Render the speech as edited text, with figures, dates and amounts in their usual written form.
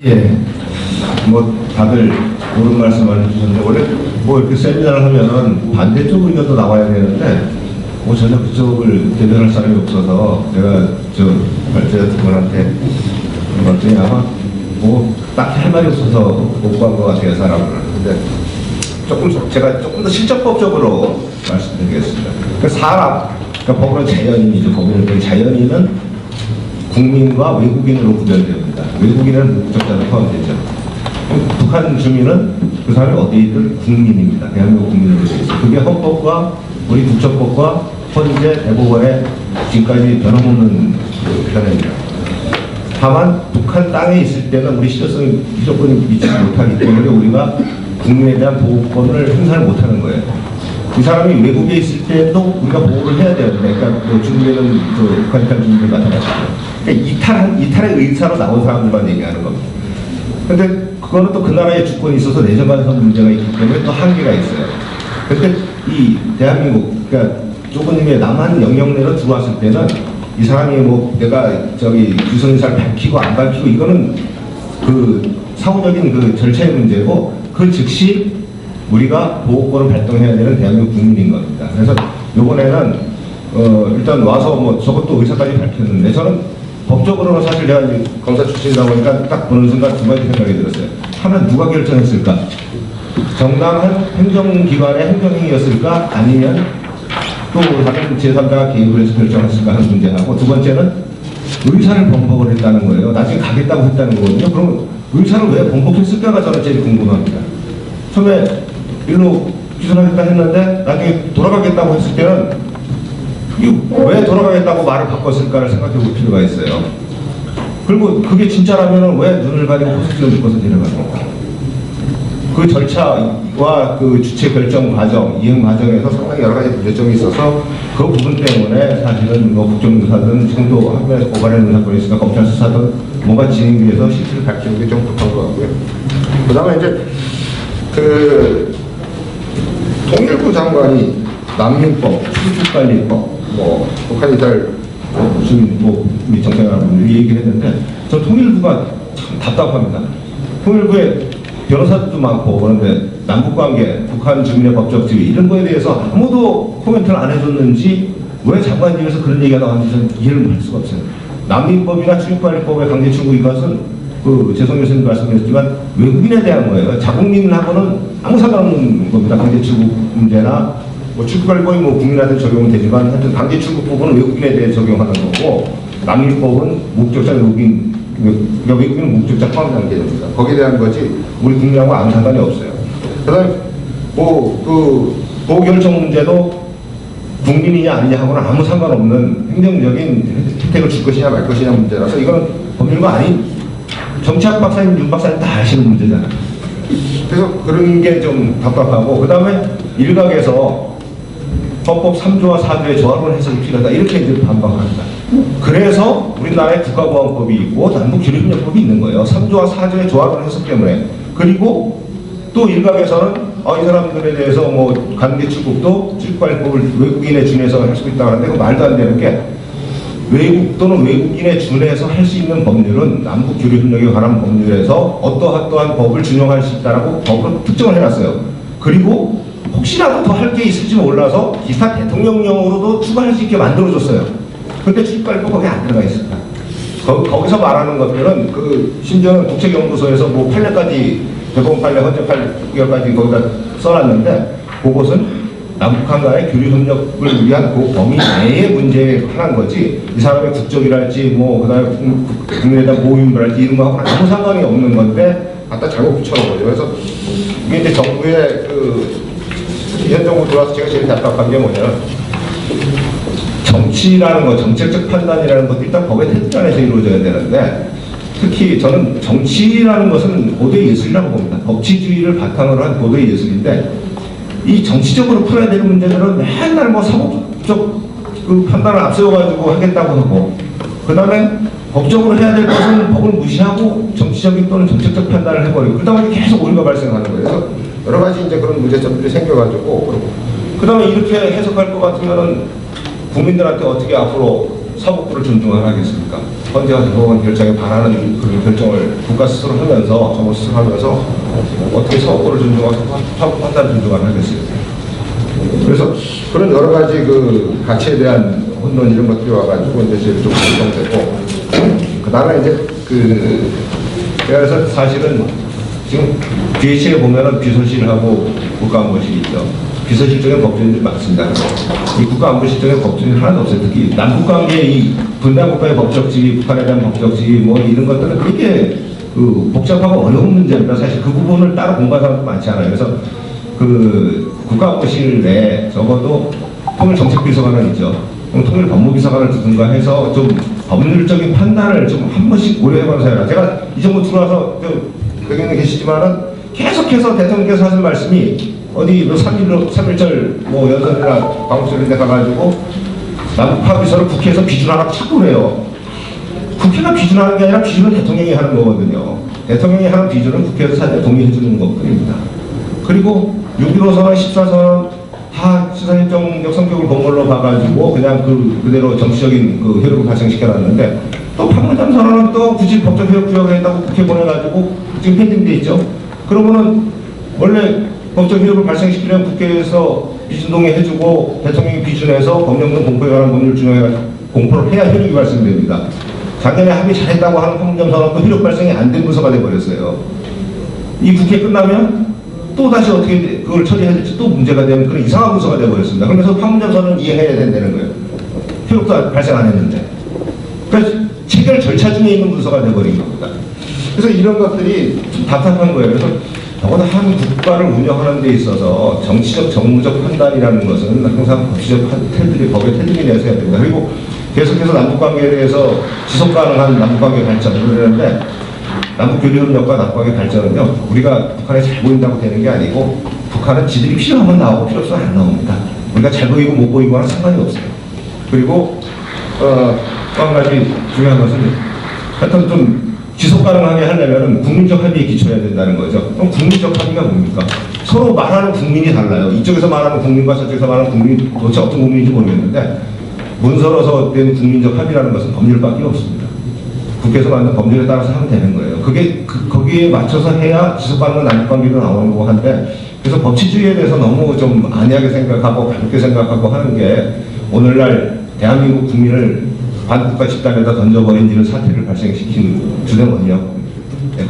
예, 뭐 다들 옳은 말씀을 해주셨는데 원래 뭐 이렇게 세미나를 하면은 반대쪽 의견도 나와야 되는데 뭐 전혀 그쪽을 대변할 사람이 없어서 제가 저 발제자분한테 물어봤더니 아마 뭐 딱히 할 말이 없어서 못 간 것 같아요, 사람을. 근데 제가 조금 더 실적법적으로 말씀드리겠습니다. 그 사람, 그러니까 법으로 자연인이죠. 법으로 자연인은 국민과 외국인으로 구별됩니다. 외국인은 목적자로 포함되죠. 북한 주민은 그 사람이 어디든 국민입니다. 대한민국 국민으로 되어 있어요. 그게 헌법과 우리 국적법과 헌재 대법원의 지금까지 변함없는 변화입니다. 다만 북한 땅에 있을 때는 우리 실효성이 무조건 미치지 못하기 때문에 우리가 국민에 대한 보호권을 행사를 못하는 거예요. 이 사람이 외국에 있을 때도 우리가 보호를 해야 되는데, 그러니까 뭐 중국에는 북한 이탈 주민들 마찬가지고. 그러니까 이탈의 의사로 나온 사람들만 얘기하는 겁니다. 근데 그거는 또 그 나라의 주권이 있어서 내정관성 문제가 있기 때문에 또 한계가 있어요. 근데 이 대한민국, 그러니까 좁은 의미의 남한 영역 내로 들어왔을 때는 이 사람이 뭐 내가 저기 유선인사를 밝히고 안 밝히고 이거는 그 사후적인 그 절차의 문제고 그 즉시 우리가 보호권을 발동해야 되는 대한민국 국민인 겁니다. 그래서 요번에는 일단 와서 뭐 저것도 의사까지 밝혔는데 저는 법적으로는 사실 제가 이제 검사 출신이다 보니까 딱 보는 순간 두 가지 생각이 들었어요. 하나 누가 결정했을까? 정당한 행정기관의 행정행위였을까? 아니면 또 다른 제3자가 개입을 해서 결정했을까 하는 문제하고 두 번째는 의사를 번복을 했다는 거예요. 나중에 가겠다고 했다는 거거든요. 그럼 의사를 왜 번복했을까가 저는 제일 궁금합니다. 처음에 일로 귀순하겠다 했는데 나중에 돌아가겠다고 했을 때는 왜 돌아가겠다고 말을 바꿨을까를 생각해 볼 필요가 있어요. 그리고 그게 진짜라면 왜 눈을 가리고 호스팅을 묶어서 데려가는 건가? 그 절차와 그 주체 결정 과정, 이행 과정에서 상당히 여러 가지 문제점이 있어서 그 부분 때문에 사실은 뭐 국정조사든 지금도 한국에서 고발하는 사건이 있으니까 검찰 수사든 뭔가 진행이 돼서 실체를 밝히는 게 좀 급한 것 같고요. 그 다음에 이제 그 통일부 장관이 난민법, 출국관리법, 뭐 북한 이탈 지금 뭐 우리 정상회담분들이 얘기를 했는데 저 통일부가 참 답답합니다. 통일부에 변호사들도 많고 그런데 남북관계, 북한 주민의 법적 지위 이런 거에 대해서 아무도 코멘트를 안 해줬는지 왜 장관직에서 그런 얘기가 나왔는지 저는 이해를 할 수가 없어요. 난민법이나 출국관리법의 강제 출국 이것은 그 재성 교수님 말씀하셨지만 외국인에 대한 거예요. 자국민하고는 아무 상관없는 겁니다. 강제 출국 문제나 뭐 출국관리법이 뭐 국민한테 적용은 되지만 하여튼 강제 출국 부분은 외국인에 대해 적용하는 거고 난민법은 목적자 외국인 그러니까 외국인은 목적자 포함되는 개념입니다. 거기에 대한 거지 우리 국민하고 아무 상관이 없어요. 그다음에 그 보호결정 문제도 국민이냐 아니냐 하고는 아무 상관없는 행정적인 혜택을 줄 것이냐 말 것이냐 문제라서 이건 법률가 아닌 정치학 박사님, 윤 박사님 다 아시는 문제잖아요. 그래서 그런 게 좀 답답하고 그 다음에 일각에서 헌법 3조와 4조의 조합원 해석이 필요하다 이렇게 이제 반박합니다. 그래서 우리나라에 국가보안법이 있고 남북규류협력법이 있는 거예요. 3조와 4조의 조합원 해석 때문에. 그리고 또 일각에서는 이 사람들에 대해서 뭐 강제 출국도 출국관리법을 외국인에 준해서 할 수 있다고 하는데 그 말도 안 되는 게 외국 또는 외국인에 준해서 할 수 있는 법률은 남북규류협력에 관한 법률에서 어떠한 법을 준용할 수 있다라고 법으로 특정을 해놨어요. 그리고 혹시라도 더 할 게 있을지 몰라서 기타 대통령령으로도 추가할 수 있게 만들어줬어요. 근데 출국관리법 거기 안 들어가 있습니다. 거기서 말하는 것들은 그 심지어는 국책연구소에서 뭐 판례까지 대법원 판례, 헌재 판례까지 거기다 써놨는데 그것은 남북한 간의 교류협력을 위한 그 범위 내의 문제에 관한 거지 이 사람의 국적이랄지 뭐 그다음에 국민에 대한 보호인물랄지 이런 거하고는 아무 상관이 없는 건데 갖다 잘못 붙여놓은 거죠. 그래서 이게 이제 정부의 현 정부 들어와서 제가 제일 답답한 게 뭐냐면 정치라는 거, 정책적 판단이라는 것도 일단 법의 테두리 안에서 이루어져야 되는데 특히 저는 정치라는 것은 고도의 예술이라고 봅니다. 법치주의를 바탕으로 한 고도의 예술인데 이 정치적으로 풀어야 되는 문제들은 맨날 뭐 사법적 그 판단을 앞세워가지고 하겠다고 하고 그 다음에 법적으로 해야 될 것은 법을 무시하고 정치적인 또는 정책적 판단을 해버리고 그 다음에 계속 오류가 발생하는 거예요. 그래서 여러 가지 이제 그런 문제점들이 생겨가지고 그 다음에 이렇게 해석할 것 같으면은 국민들한테 어떻게 앞으로 사법부를 존중을 하겠습니까? 헌재와 대법원 결정에 반하는 그런 결정을 국가 스스로 하면서 정부 스스로 하면서 어떻게 사법부를 존중하고 사법 판단을 존중을 하겠어요. 그래서 그런 여러 가지 그 가치에 대한 혼돈 이런 것들이 와가지고 이제 제일 좀 걱정되고, 그다음에 이제 그래서 사실은 지금 DH에 보면은 비서실하고 국가안보실이 있죠. 비서실 쪽에 법조인들이 많습니다. 이 국가안보실 쪽에 법조인이 하나도 없어요. 특히 남북관계의 이 분단국가의 법적 지위, 북한에 대한 법적 지위 뭐 이런 것들은 되게 그 복잡하고 어려운 문제입니다. 사실 그 부분을 따로 공부한 사람도 많지 않아요. 그래서 그 국가안보실 내에 적어도 통일정책비서관은 있죠. 통일법무비서관을 두든가 해서 좀 법률적인 판단을 좀 한 번씩 고려해봐서 해라. 제가 이 정부 들어와서 여기는 계시지만은 계속해서 대통령께서 하신 말씀이 어디 3.1절 뭐 연설이나 방송소 이런 데 가가지고 남북파 비서를 국회에서 비준하라고 자꾸 그래요. 국회가 비준하는 게 아니라 비준은 대통령이 하는 거거든요. 대통령이 하는 비준은 국회에서 사실 동의해 주는 것뿐입니다. 그리고 6.15선언, 14선언 다 시사협정적 성격을 본걸로 봐가지고 그냥 그대로 정치적인 그 효력을 발생시켜놨는데, 또 판문점 선언은 또 굳이 법적 효력 부여하겠다고 국회 보내가지고 지금 펜딩돼 있죠. 그러면은 원래 법적 효력을 발생시키려면 국회에서 비준동의 해주고 대통령이 비준해서 법령등 공포에 관한 법률 중에 공포를 해야 효력이 발생됩니다. 작년에 합의 잘했다고 하는 판문점 선언도 효력 발생이 안 된 문서가 돼버렸어요. 이 국회 끝나면 또 다시 어떻게 그걸 처리해야 될지 또 문제가 되는 그런 이상한 문서가 돼버렸습니다. 그러면서 판문점 선언을 이해해야 된다는 거예요. 효력도 발생 안 했는데. 그래서 체결 절차 중에 있는 문서가 돼버린 겁니다. 그래서 이런 것들이 좀 답답한 거예요. 그래서 적어도 한 국가를 운영하는 데 있어서 정치적, 정무적 판단이라는 것은 항상 법치적 테두리, 법의 테두리 내에서 해야 됩니다. 그리고 계속해서 남북관계에 대해서 지속 가능한 남북관계 발전을 그러는데, 남북교류협력과 남북관계 발전은요, 우리가 북한에 잘 보인다고 되는 게 아니고, 북한은 지들이 필요하면 나오고 필요 없으면 안 나옵니다. 우리가 잘 보이고 못 보이고는 상관이 없어요. 그리고 또 한 가지 중요한 것은 하여튼 좀 지속 가능하게 하려면 국민적 합의에 기초해야 된다는 거죠. 그럼 국민적 합의가 뭡니까? 서로 말하는 국민이 달라요. 이쪽에서 말하는 국민과 저쪽에서 말하는 국민, 도대체 어떤 국민인지 모르겠는데, 문서로서 된 국민적 합의라는 것은 법률밖에 없습니다. 국회에서 만든 법률에 따라서 하면 되는 거예요. 그게 거기에 맞춰서 해야 지속 가능한 남북관계도 나오는 거고 한데, 그래서 법치주의에 대해서 너무 좀 안이하게 생각하고 가볍게 생각하고 하는 게 오늘날 대한민국 국민을 반국가 집단에다 던져버린 이런 사태를 발생시킨 주된 원인이라고 봅니다. 네,